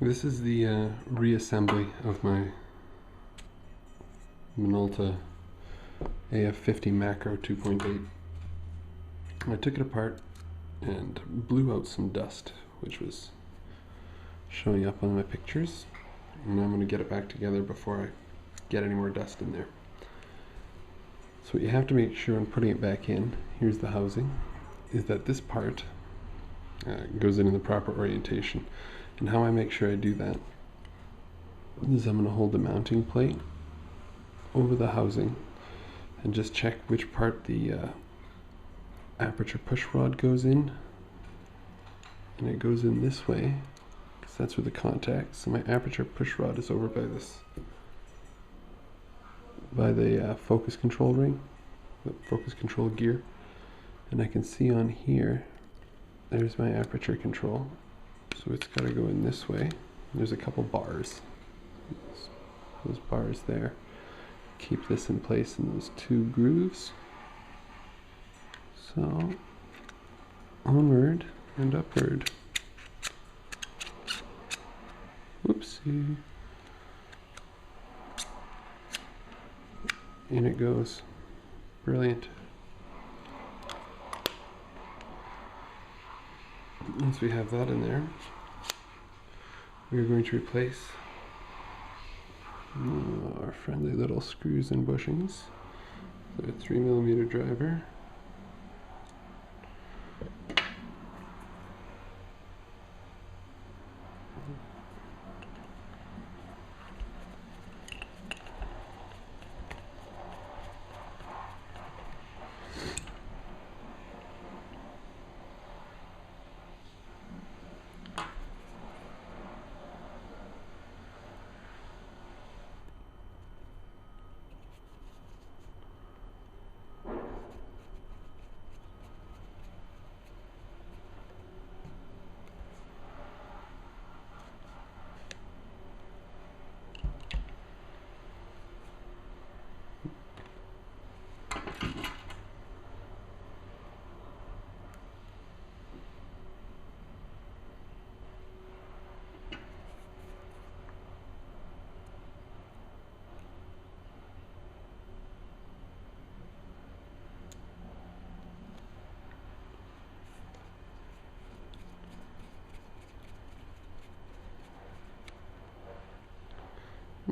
This is the reassembly of my Minolta AF 50 macro 2.8. I took it apart and blew out some dust, which was showing up on my pictures, and I'm going to get it back together before I get any more dust in there. So what you have to make sure when putting it back in, here's the housing, is that this part goes in the proper orientation. And how I make sure I do that is I'm going to hold the mounting plate over the housing and just check which part the aperture push rod goes in, and it goes in this way because that's where the contact. So my aperture push rod is over by the focus control ring, the focus control gear, and I can see on here there's my aperture control. So it's got to go in this way. There's a couple bars, those bars there keep this in place in those two grooves. So onward and upward. Whoopsie. In it goes. Brilliant. Once we have that in there, we're going to replace our friendly little screws and bushings. So a 3mm driver.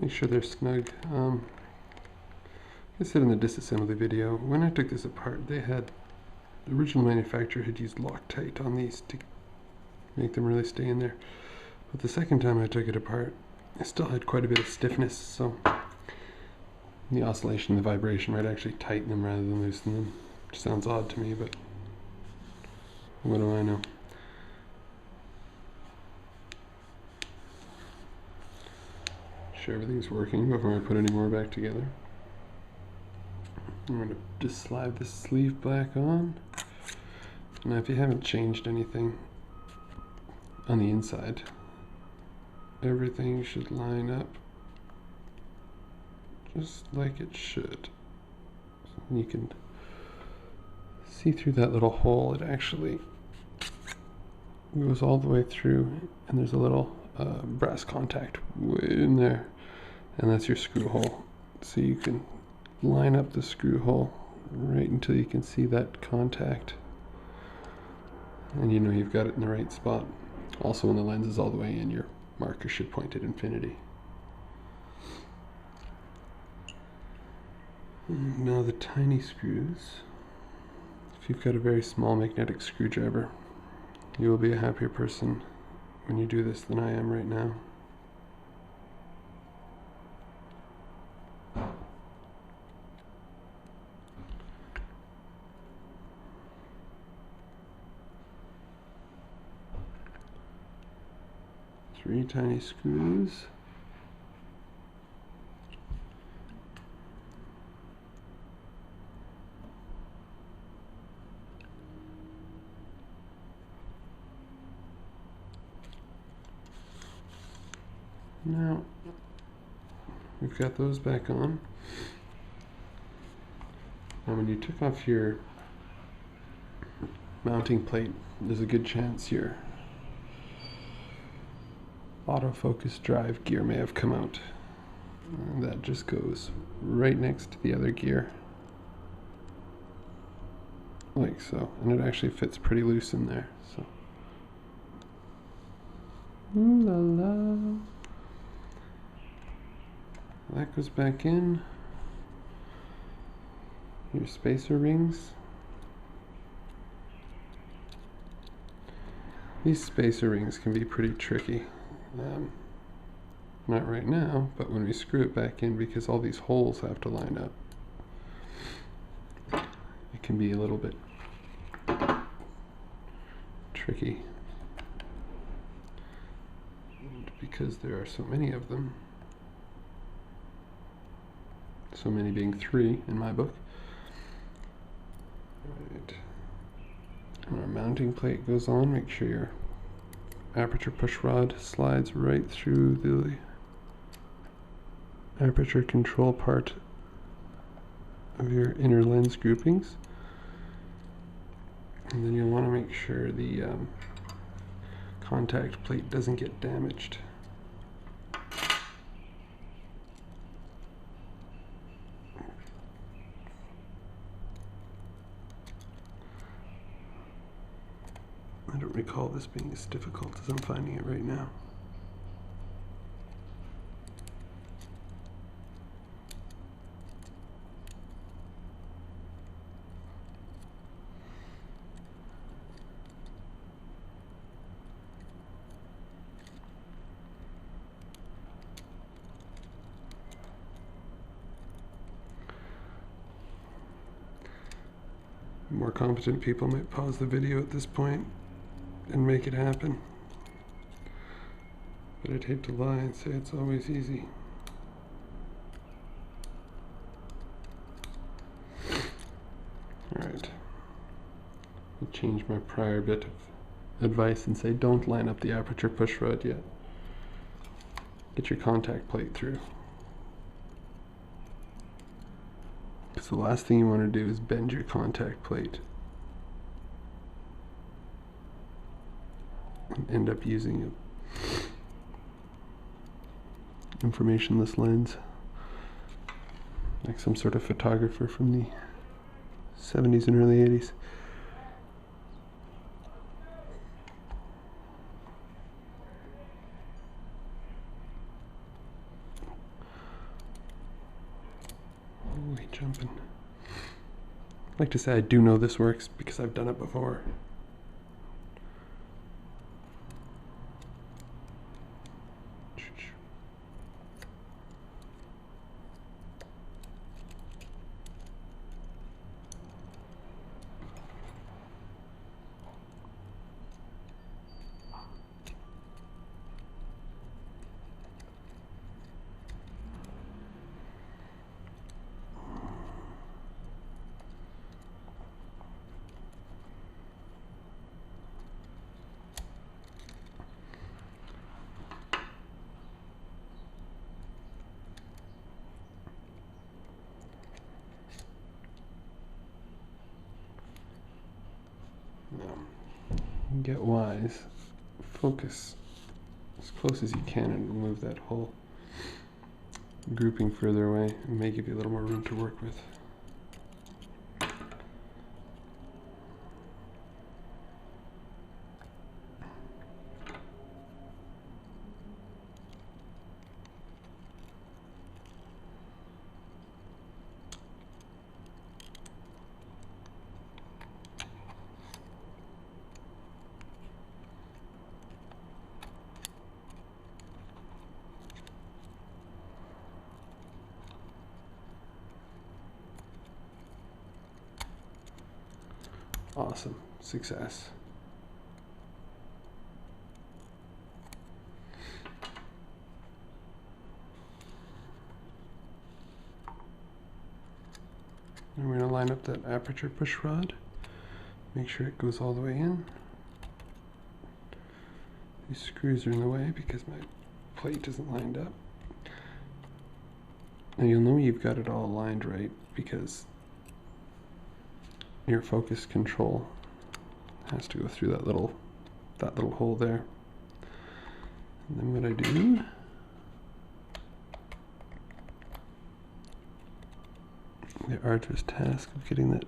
Make sure they're snug. I said in the disassembly video, when I took this apart, the original manufacturer had used Loctite on these to make them really stay in there. But the second time I took it apart, it still had quite a bit of stiffness, so the oscillation, the vibration might actually tighten them rather than loosen them. Which sounds odd to me, but what do I know? Sure everything's working before I put any more back together. I'm going to just slide this sleeve back on. Now if you haven't changed anything on the inside, everything should line up just like it should. And you can see through that little hole, it actually goes all the way through, and there's a little brass contact way in there, and that's your screw hole. So you can line up the screw hole right until you can see that contact, and you know you've got it in the right spot. Also, when the lens is all the way in, your marker should point at infinity. Now the tiny screws. If you've got a very small magnetic screwdriver, you will be a happier person when you do this than I am right now. Three tiny screws. Now, we've got those back on. Now when you took off your mounting plate, there's a good chance your autofocus drive gear may have come out. And that just goes right next to the other gear. Like so. And it actually fits pretty loose in there. So. Ooh la la. That goes back in. Your spacer rings. These spacer rings can be pretty tricky. Not right now, but when we screw it back in, because all these holes have to line up, it can be a little bit tricky. And because there are so many of them, so many being 3 in my book. Right. And our mounting plate goes on. Make sure your aperture push rod slides right through the aperture control part of your inner lens groupings. And then you'll want to make sure the contact plate doesn't get damaged. I don't recall this being as difficult as I'm finding it right now. More competent people might pause the video at this point and make it happen. But I'd hate to lie and say it's always easy. Alright. I'll change my prior bit of advice and say don't line up the aperture push rod yet. Get your contact plate through. Because the last thing you want to do is bend your contact plate and end up using a informationless lens like some sort of photographer from the 70s and early 80s. Holy jumping. I'd like to say I do know this works because I've done it before. Get wise, focus as close as you can and remove that whole grouping further away. It may give you a little more room to work with. Awesome. Success. And we're going to line up that aperture push rod. Make sure it goes all the way in. These screws are in the way because my plate isn't lined up. Now you'll know you've got it all aligned right because your focus control has to go through that little hole there. And then what I do, the arduous task of getting that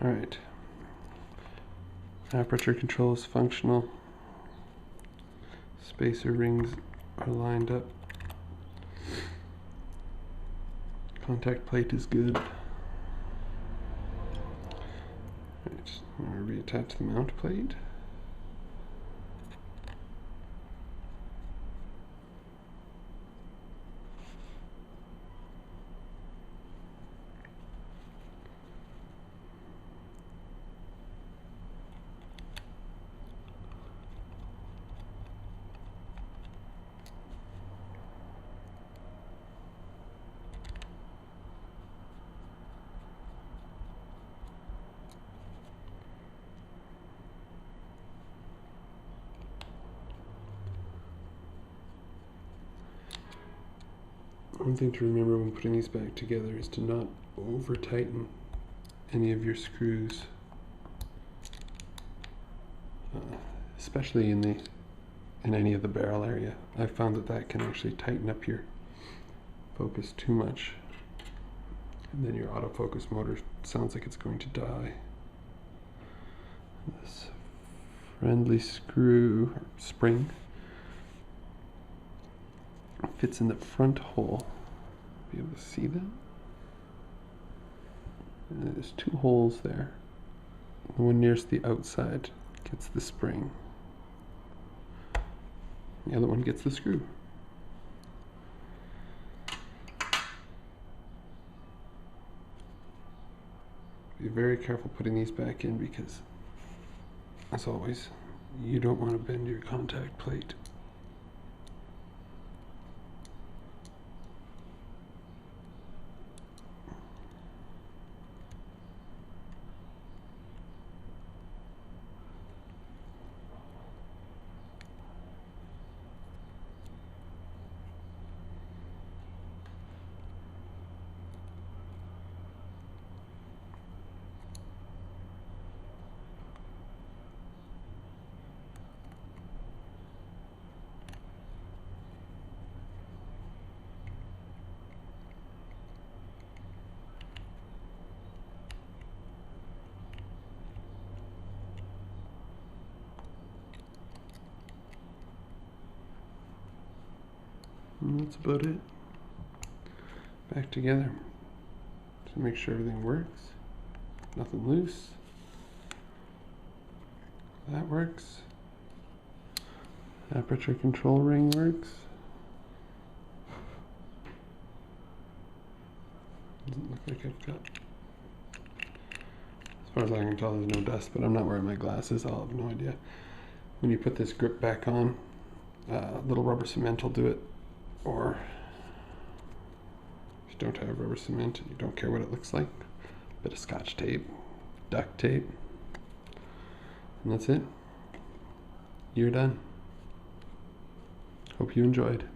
all right. Aperture control is functional. Spacer rings are lined up. Contact plate is good. Right, I'm going to reattach the mount plate. One thing to remember when putting these back together is to not over tighten any of your screws, especially in any of the barrel area. I've found that can actually tighten up your focus too much, and then your autofocus motor sounds like it's going to die. This friendly screw or spring fits in the front hole. Be able to see that? And there's two holes there. The one nearest the outside gets the spring. The other one gets the screw. Be very careful putting these back in because, as always, you don't want to bend your contact plate. And that's about it. Back together to make sure everything works. Nothing loose. That works. Aperture control ring works. Doesn't look like I've got, as far as I can tell, there's no dust, but I'm not wearing my glasses. I'll have no idea. When you put this grip back on, a little rubber cement will do it. Or if you don't have rubber cement and you don't care what it looks like, a bit of scotch tape, duct tape, and that's it. You're done. Hope you enjoyed.